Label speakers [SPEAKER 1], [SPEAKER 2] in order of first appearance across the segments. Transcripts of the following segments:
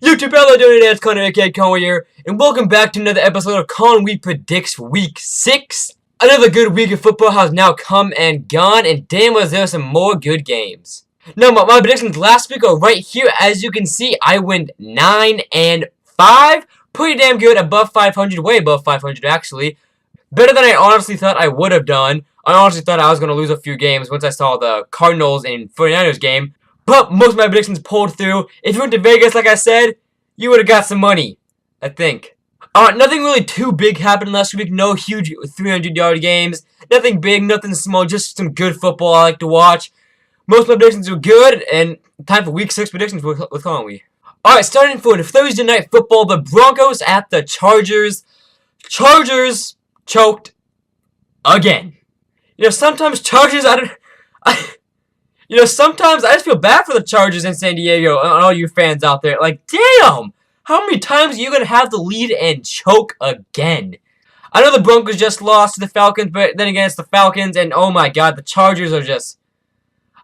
[SPEAKER 1] YouTube, hello, doing it? It's Connor, aka Conway here, and welcome back to another episode of Conway Predicts Week 6. Another good week of football has now come and gone, and damn was there some more good games. Now, my predictions last week are right here. As you can see, I went 9-5. Pretty damn good, above 500, way above 500 actually. Better than I honestly thought I would have done. I honestly thought I was going to lose a few games once I saw the Cardinals and 49ers game. But most of my predictions pulled through. If you went to Vegas, like I said, you would have got some money, I think. Nothing really too big happened last week. No huge 300-yard games. Nothing big, nothing small. Just some good football I like to watch. Most of my predictions were good, and time for Week 6 predictions with Conway. Alright, starting for the Thursday Night Football, the Broncos at the Chargers. Chargers choked again. Sometimes Chargers, sometimes I just feel bad for the Chargers in San Diego and all you fans out there. Like, damn! How many times are you going to have the lead and choke again? I know the Broncos just lost to the Falcons, but then again, it's the Falcons, and oh my god, the Chargers are just...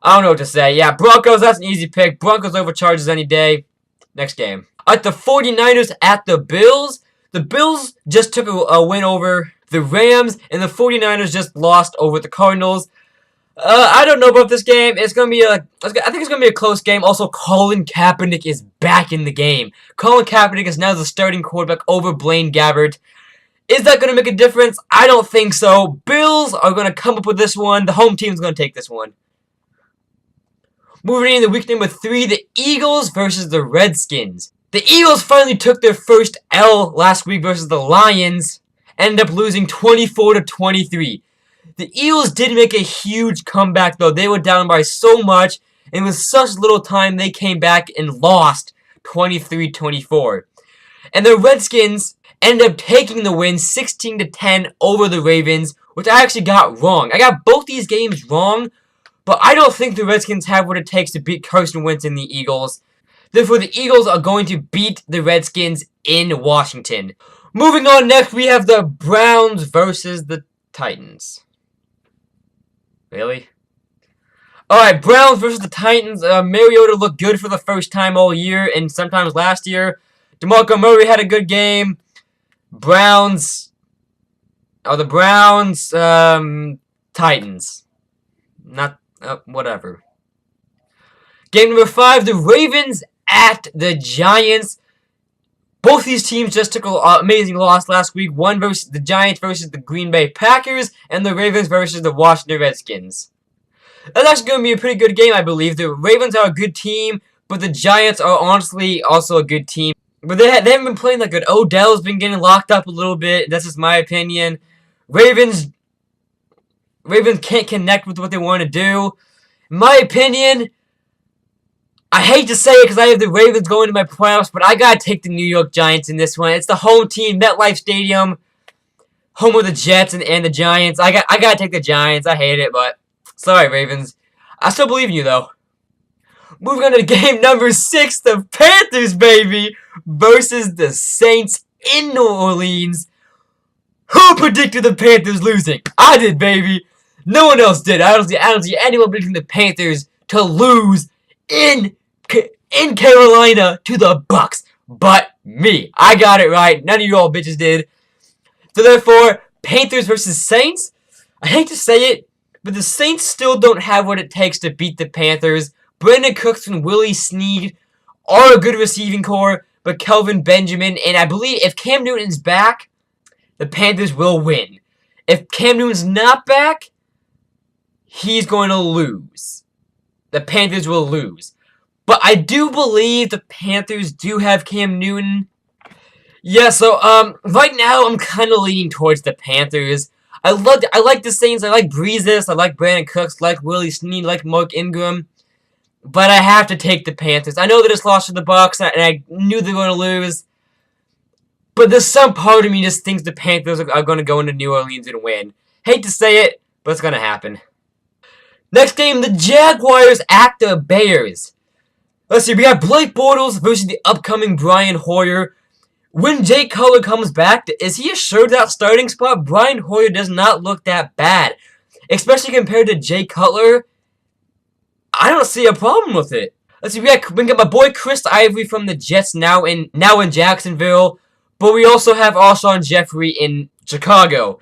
[SPEAKER 1] I don't know what to say. Yeah, Broncos, that's an easy pick. Broncos over Chargers any day. Next game. At the 49ers at the Bills. The Bills just took a win over the Rams, and the 49ers just lost over the Cardinals. I don't know about this game. It's gonna be I think it's gonna be a close game. Also, Colin Kaepernick is back in the game. Colin Kaepernick is now the starting quarterback over Blaine Gabbert. Is that gonna make a difference? I don't think so. Bills are gonna come up with this one. The home team's gonna take this one. Moving into week number 3, the Eagles versus the Redskins. The Eagles finally took their first L last week versus the Lions. Ended up losing 24-23. The Eagles did make a huge comeback, though. They were down by so much, and with such little time, they came back and lost 23-24. And the Redskins ended up taking the win 16-10 over the Ravens, which I actually got wrong. I got both these games wrong, but I don't think the Redskins have what it takes to beat Carson Wentz and the Eagles. Therefore, the Eagles are going to beat the Redskins in Washington. Moving on, next we have the Browns versus the Titans. Really? Alright, Browns versus the Titans. Mariota looked good for the first time all year and sometimes last year. DeMarco Murray had a good game. Titans. Not, whatever. Game number 5, the Ravens at the Giants. Both these teams just took an amazing loss last week. One versus the Giants versus the Green Bay Packers, and the Ravens versus the Washington Redskins. That's actually going to be a pretty good game, I believe. The Ravens are a good team, but the Giants are honestly also a good team. But they haven't been playing that good. Odell's been getting locked up a little bit. That's just my opinion. Ravens can't connect with what they want to do. In my opinion, I hate to say it because I have the Ravens going to my playoffs, but I gotta take the New York Giants in this one. It's the home team, MetLife Stadium, home of the Jets and the Giants. I gotta take the Giants. I hate it, but sorry, Ravens. I still believe in you, though. Moving on to game number 6, the Panthers, baby, versus the Saints in New Orleans. Who predicted the Panthers losing? I did, baby. No one else did. I don't see anyone predicting the Panthers to lose in Carolina to the Bucks, but me. I got it right. None of you all bitches did. So therefore, Panthers versus Saints. I hate to say it, but the Saints still don't have what it takes to beat the Panthers. Brandon Cooks and Willie Snead are a good receiving core, but Kelvin Benjamin, and I believe if Cam Newton's back, the Panthers will win. If Cam Newton's not back, he's going to lose. The Panthers will lose. But I do believe the Panthers do have Cam Newton. Yeah, so right now I'm kind of leaning towards the Panthers. I like the Saints. I like Breezes. I like Brandon Cooks. I like Willie Snead. I like Mark Ingram. But I have to take the Panthers. I know they just lost to the Bucks, and I knew they were going to lose. But there's some part of me just thinks the Panthers are going to go into New Orleans and win. Hate to say it, but it's going to happen. Next game, the Jaguars at the Bears. Let's see, we got Blake Bortles versus the upcoming Brian Hoyer. When Jay Cutler comes back, is he assured that starting spot? Brian Hoyer does not look that bad. Especially compared to Jay Cutler. I don't see a problem with it. Let's see, we got my boy Chris Ivory from the Jets now in Jacksonville, but we also have Alshon Jeffrey in Chicago.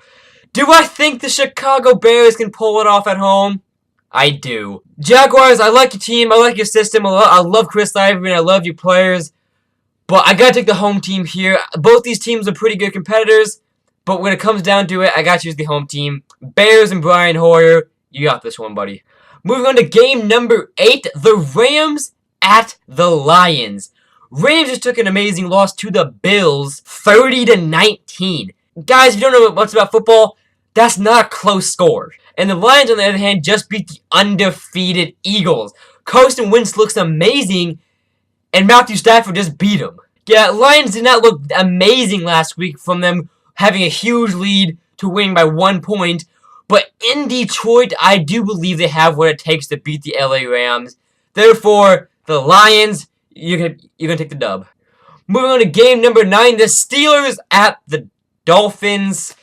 [SPEAKER 1] Do I think the Chicago Bears can pull it off at home? I do. Jaguars, I like your team, I like your system, I love Chris Ivory, and I love your players, but I gotta take the home team here. Both these teams are pretty good competitors, but when it comes down to it, I gotta choose the home team. Bears and Brian Hoyer, you got this one, buddy. Moving on to game number 8, the Rams at the Lions. Rams just took an amazing loss to the Bills, 30-19. Guys, if you don't know much about football, that's not a close score. And the Lions, on the other hand, just beat the undefeated Eagles. Carson Wentz looks amazing, and Matthew Stafford just beat him. Yeah, Lions did not look amazing last week from them having a huge lead to winning by 1 point. But in Detroit, I do believe they have what it takes to beat the LA Rams. Therefore, the Lions, you're going to take the dub. Moving on to game number 9, the Steelers at the Dolphins.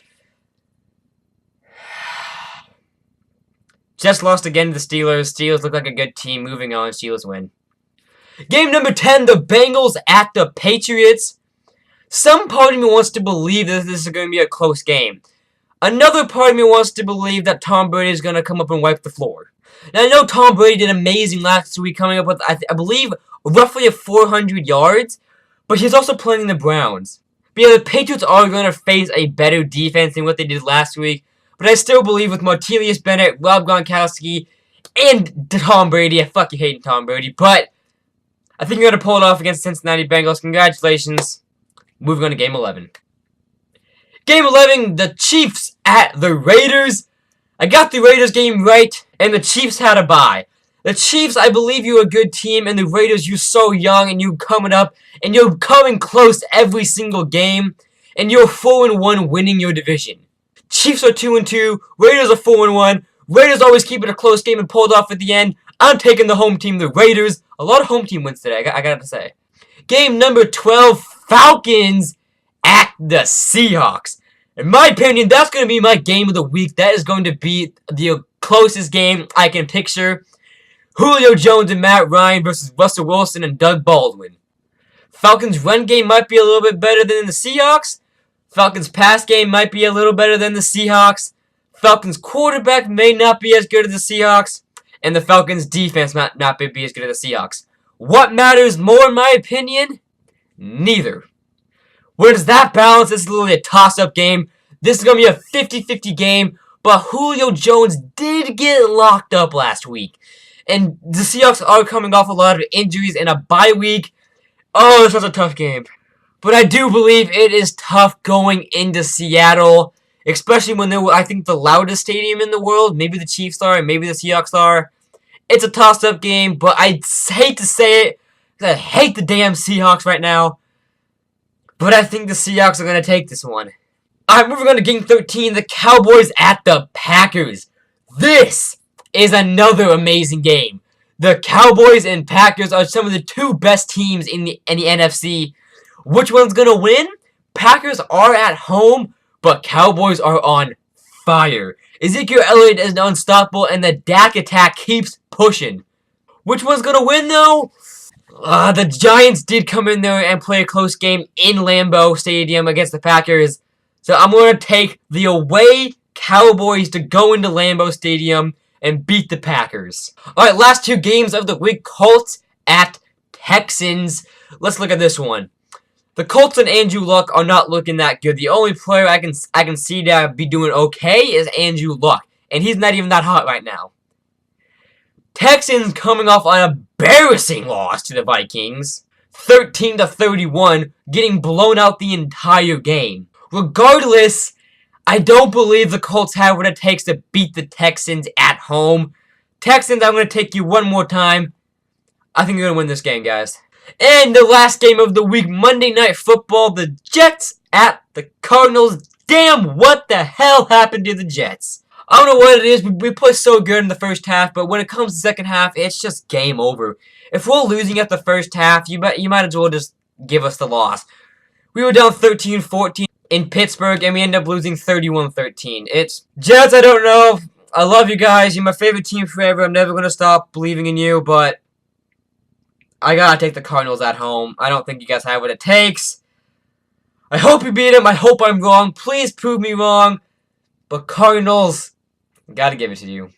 [SPEAKER 1] Just lost again to the Steelers. Steelers look like a good team. Moving on, Steelers win. Game number 10, the Bengals at the Patriots. Some part of me wants to believe that this is going to be a close game. Another part of me wants to believe that Tom Brady is going to come up and wipe the floor. Now, I know Tom Brady did amazing last week, coming up with, I believe, roughly 400 yards, but he's also playing the Browns. But yeah, the Patriots are going to face a better defense than what they did last week, but I still believe with Martellus Bennett, Rob Gronkowski, and Tom Brady, I fucking hate Tom Brady, but I think you're going to pull it off against Cincinnati Bengals. Congratulations. Moving on to Game 11. Game 11, the Chiefs at the Raiders. I got the Raiders game right, and the Chiefs had a bye. The Chiefs, I believe you're a good team, and the Raiders, you're so young, and you're coming up, and you're coming close every single game, and you're 4-1 winning your division. Chiefs are 2-2, Raiders are 4-1. Raiders always keep it a close game and pull it off at the end. I'm taking the home team, the Raiders. A lot of home team wins today, I gotta say. Game number 12, Falcons at the Seahawks. In my opinion, that's going to be my game of the week. That is going to be the closest game I can picture. Julio Jones and Matt Ryan versus Russell Wilson and Doug Baldwin. Falcons' run game might be a little bit better than the Seahawks. Falcons' pass game might be a little better than the Seahawks. Falcons' quarterback may not be as good as the Seahawks. And the Falcons' defense might not be as good as the Seahawks. What matters more, in my opinion? Neither. Where does that balance? This is literally a toss-up game. This is going to be a 50-50 game. But Julio Jones did get locked up last week. And the Seahawks are coming off a lot of injuries and a bye week. Oh, this was a tough game. But I do believe it is tough going into Seattle. Especially when they're, I think, the loudest stadium in the world. Maybe the Chiefs are and maybe the Seahawks are. It's a toss-up game, but I hate to say it. I hate the damn Seahawks right now. But I think the Seahawks are going to take this one. Alright, moving on to Game 13, the Cowboys at the Packers. This is another amazing game. The Cowboys and Packers are some of the two best teams in the NFC. Which one's going to win? Packers are at home, but Cowboys are on fire. Ezekiel Elliott is unstoppable, and the Dak attack keeps pushing. Which one's going to win, though? The Giants did come in there and play a close game in Lambeau Stadium against the Packers. So I'm going to take the away Cowboys to go into Lambeau Stadium and beat the Packers. Alright, last two games of the week. Colts at Texans. Let's look at this one. The Colts and Andrew Luck are not looking that good. The only player I can see that be doing okay is Andrew Luck. And he's not even that hot right now. Texans coming off an embarrassing loss to the Vikings. 13-31, getting blown out the entire game. Regardless, I don't believe the Colts have what it takes to beat the Texans at home. Texans, I'm going to take you one more time. I think you're going to win this game, guys. And the last game of the week, Monday Night Football, the Jets at the Cardinals. Damn, what the hell happened to the Jets? I don't know what it is. We play so good in the first half, but when it comes to the second half, it's just game over. If we're losing at the first half, you might as well just give us the loss. We were down 13-14 in Pittsburgh, and we ended up losing 31-13. It's Jets, I don't know. I love you guys. You're my favorite team forever. I'm never going to stop believing in you, but I gotta take the Cardinals at home. I don't think you guys have what it takes. I hope you beat them. I hope I'm wrong. Please prove me wrong. But Cardinals, gotta give it to you.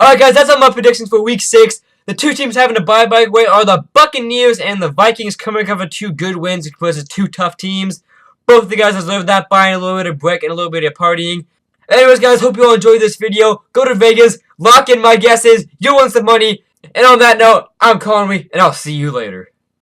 [SPEAKER 1] Alright guys, that's all my predictions for week 6. The two teams having a bye, by the way, are the Buccaneers and the Vikings, coming off of 2 good wins versus 2 tough teams. Both of the guys deserve that bye and a little bit of break and a little bit of partying. Anyways guys, hope you all enjoyed this video. Go to Vegas, lock in my guesses, you'll win some money. And on that note, I'm Conway, and I'll see you later.